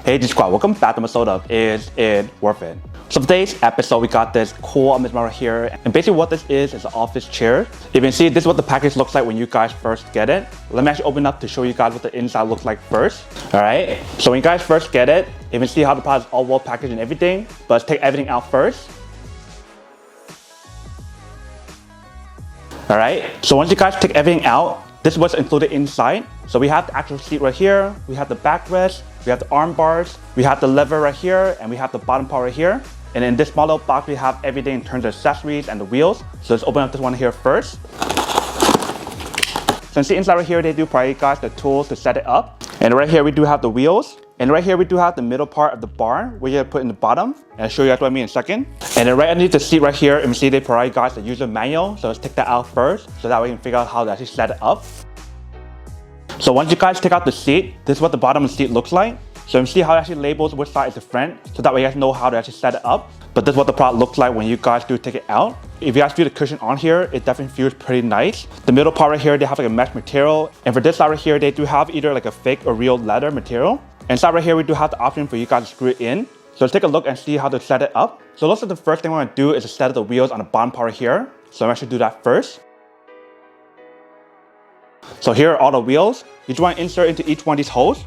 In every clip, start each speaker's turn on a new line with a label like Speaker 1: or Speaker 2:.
Speaker 1: Hey G Squad, welcome back to my episode of Is It Worth It? So today's episode, we got this cool model here, and basically what this is an office chair. You can see this is what the package looks like when you guys first get it. Let me actually open up to show you guys what the inside looks like first. Alright, so when you guys first get it, you can see how the product is all well packaged and everything, but let's take everything out first. Alright, so once you guys take everything out, this is what's included inside. So we have the actual seat right here, we have the backrest, we have the arm bars, we have the lever right here, and we have the bottom part right here. And in this small little box, we have everything in terms of accessories and the wheels. So let's open up this one here first. So you see inside right here, they do provide you guys the tools to set it up. And right here, we do have the wheels. And right here, we do have the middle part of the bar, where you put in the bottom. And I'll show you guys what I mean in a second. And then right underneath the seat right here, you can see they provide you guys the user manual. So let's take that out first, so that way you can figure out how to actually set it up. So once you guys take out the seat, this is what the bottom of the seat looks like. So you can see how it actually labels which side is the front, so that way you guys know how to actually set it up. But this is what the product looks like when you guys do take it out. If you guys feel the cushion on here, it definitely feels pretty nice. The middle part right here, they have like a mesh material. And for this side right here, they do have either like a fake or real leather material. And inside right here, we do have the option for you guys to screw it in. So let's take a look and see how to set it up. So it looks like the first thing we're gonna do is to set up the wheels on the bottom part right here. So I'm actually do that first. So here are all the wheels. You just want to insert into each one of these holes.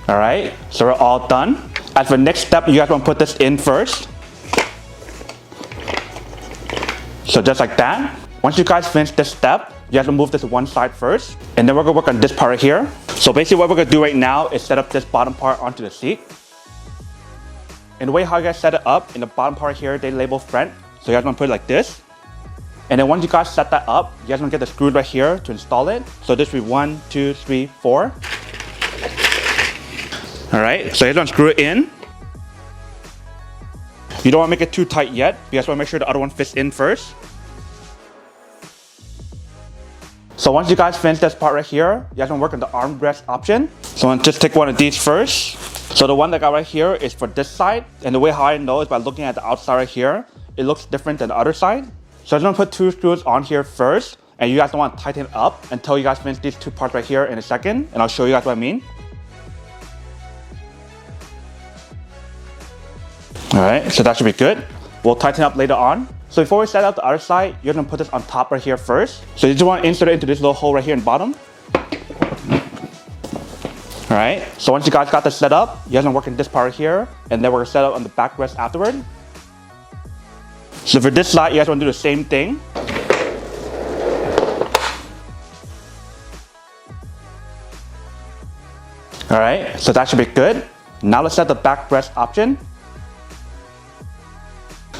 Speaker 1: Alright, so we're all done. As for the next step, you guys want to put this in first. So just like that. Once you guys finish this step, you have to move this to one side first. And then we're going to work on this part right here. So basically what we're going to do right now is set up this bottom part onto the seat. And the way how you guys set it up, in the bottom part here, they label front. So you guys want to put it like this. And then once you guys set that up, you guys want to get the screws right here to install it. So this will be 1, 2, 3, 4. Alright, so you guys want to screw it in. You don't want to make it too tight yet. You guys want to make sure the other one fits in first. So once you guys finish this part right here, you guys want to work on the armrest option. So I'm going to just take one of these first. So the one that I got right here is for this side. And the way how I know is by looking at the outside right here. It looks different than the other side. So I'm going to put 2 screws on here first. And you guys don't want to tighten it up until you guys finish these 2 parts right here in a second. And I'll show you guys what I mean. Alright, so that should be good. We'll tighten up later on. So before we set up the other side, you're going to put this on top right here first. So you just want to insert it into this little hole right here in the bottom. Alright, so once you guys got this set up, you guys want to work in this part right here. And then we're going to set up on the backrest afterward. So for this side, you guys want to do the same thing. Alright, so that should be good. Now let's set the backrest option.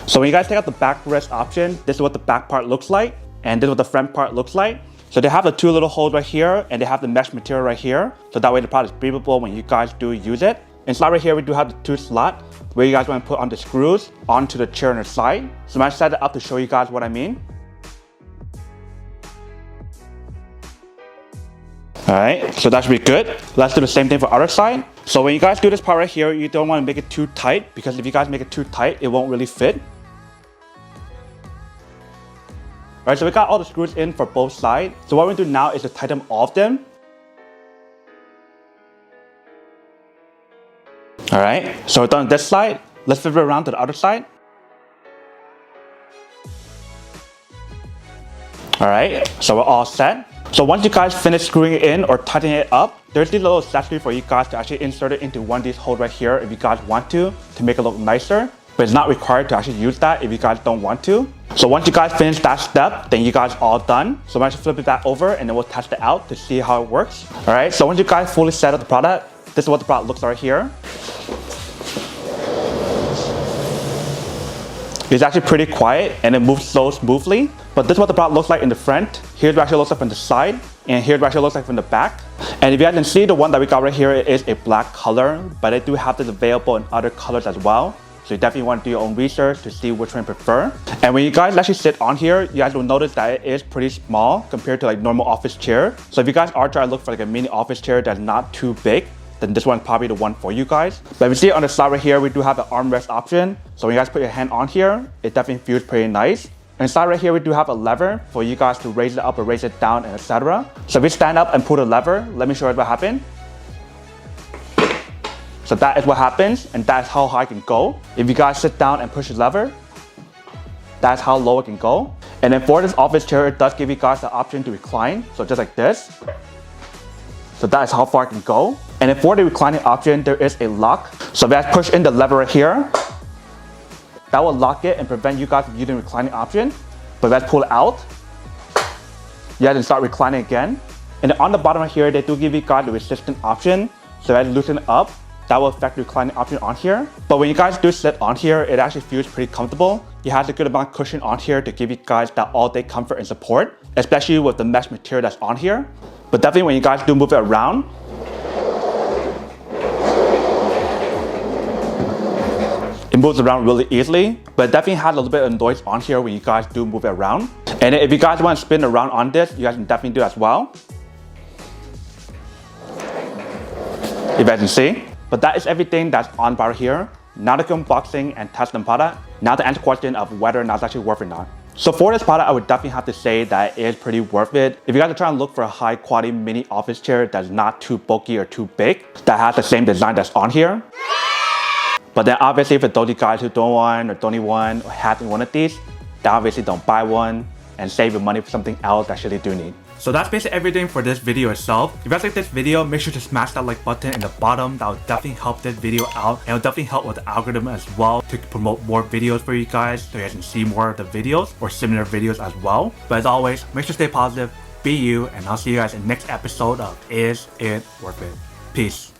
Speaker 1: So when you guys take out the backrest option, this is what the back part looks like. And this is what the front part looks like. So they have the 2 little holes right here, and they have the mesh material right here. So that way the product is breathable when you guys do use it. Inside right here, we do have the 2 slots where you guys want to put on the screws onto the chair on the side. So I'm going to set it up to show you guys what I mean. Alright, so that should be good. Let's do the same thing for the other side. So when you guys do this part right here, you don't want to make it too tight, because if you guys make it too tight, it won't really fit. Alright, so we got all the screws in for both sides. So what we're going to do now is to tighten all of them. Alright, so we're done on this side. Let's flip it around to the other side. Alright, so we're all set. So once you guys finish screwing it in or tightening it up, there's these little accessories for you guys to actually insert it into one of these holes right here if you guys want to make it look nicer. But it's not required to actually use that if you guys don't want to. So once you guys finish that step, then you guys are all done. So I'm going to flip it back over and then we'll test it out to see how it works. Alright, so once you guys fully set up the product, this is what the product looks like right here. It's actually pretty quiet and it moves so smoothly. But this is what the product looks like in the front. Here's what it actually looks like from the side. And here's what it actually looks like from the back. And if you guys can see, the one that we got right here is a black color. But they do have this available in other colors as well. So you definitely want to do your own research to see which one you prefer. And when you guys actually sit on here, you guys will notice that it is pretty small compared to like normal office chair. So if you guys are trying to look for like a mini office chair that's not too big, then this one's probably the one for you guys. But if you see on the side right here, we do have the armrest option. So when you guys put your hand on here, it definitely feels pretty nice. Inside right here, we do have a lever for you guys to raise it up or raise it down, and etc. So if we stand up and pull the lever, let me show you what happened. So that is what happens, and that is how high it can go. If you guys sit down and push the lever, that's how low it can go. And then for this office chair, it does give you guys the option to recline. So just like this. So that is how far it can go. And then for the reclining option, there is a lock. So if I push in the lever right here, that will lock it and prevent you guys from using the reclining option. But let's pull it out. You guys can start reclining again. And then on the bottom right here, they do give you guys the resistance option. So as you loosen it up, that will affect the reclining option on here. But when you guys do sit on here, it actually feels pretty comfortable. It has a good amount of cushion on here to give you guys that all-day comfort and support, especially with the mesh material that's on here. But definitely when you guys do move it around, it moves around really easily, but it definitely has a little bit of noise on here when you guys do move it around. And if you guys want to spin around on this, you guys can definitely do as well. If you guys can see. But that is everything that's on bar here. Now to unboxing and test the product. Now to answer the question of whether or not it's actually worth it or not. So for this product, I would definitely have to say that it is pretty worth it. If you guys are trying to look for a high quality mini office chair that's not too bulky or too big, that has the same design that's on here. But then obviously for those of you guys who don't want or don't need one or having one of these, then obviously don't buy one and save your money for something else that you actually do need. So that's basically everything for this video itself. If you guys like this video, make sure to smash that like button in the bottom. That will definitely help this video out, and it will definitely help with the algorithm as well to promote more videos for you guys so you guys can see more of the videos or similar videos as well. But as always, make sure to stay positive, be you, and I'll see you guys in the next episode of Is It Worth It? Peace.